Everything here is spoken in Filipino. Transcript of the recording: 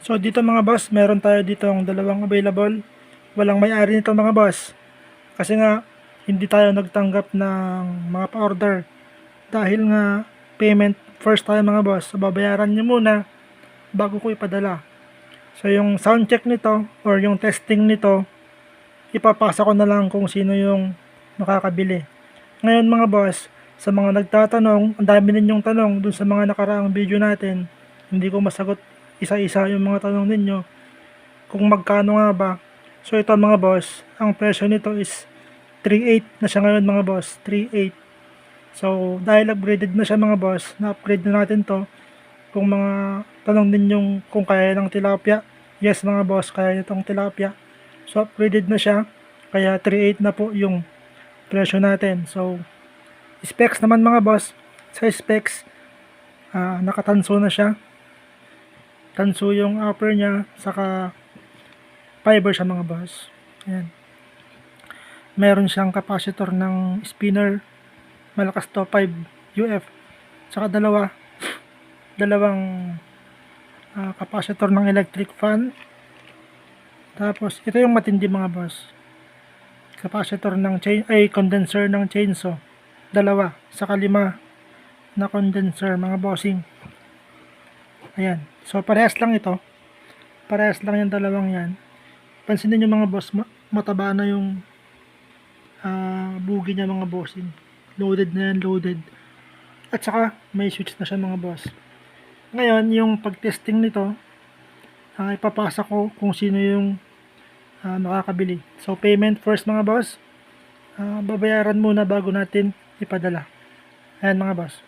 So dito mga boss, meron tayo dito ang dalawang available. Walang may-ari nito mga boss. Kasi nga, hindi tayo nagtanggap ng mga pa-order. Dahil nga, payment first tayo mga boss. So babayaran nyo muna bago ko ipadala. So yung sound check nito or yung testing nito, ipapasa ko na lang kung sino yung makakabili. Ngayon mga boss, sa mga nagtatanong, ang dami ninyong tanong dun sa mga nakaraang video natin. Hindi ko masagot isa-isa yung mga tanong ninyo kung magkano nga ba. So ito mga boss, ang presyo nito is 3.8 na siya ngayon mga boss, 3.8. So dahil upgraded na siya mga boss, na-upgrade na natin to. Kung mga tanong ninyong kung kaya ng tilapia, yes mga boss, kaya nitong tilapia. So upgraded na siya, kaya 3.8 na po yung presyo natin. So specs naman mga boss, sa specs, nakatanso na siya. Tanso yung upper niya, saka fiber siya mga boss. Ayan. Meron siyang capacitor ng spinner, malakas to, 5 UF. Saka dalawang capacitor ng electric fan. Tapos ito yung matindi mga boss. Capacitor ng condenser ng chainsaw. Dalawa, saka 5 na condenser mga bossing. Ayan. So parehas lang ito. Parehas lang yung dalawang yan. Pansinin nyo mga boss, mataba na yung bugi niya mga bossing. Loaded na yan, loaded. At saka may switch na siya mga boss. Ngayon, yung pag-testing nito, ipapasa ko kung sino yung makakabili. So payment first mga boss. Babayaran muna bago natin ipadala. Ayan mga boss.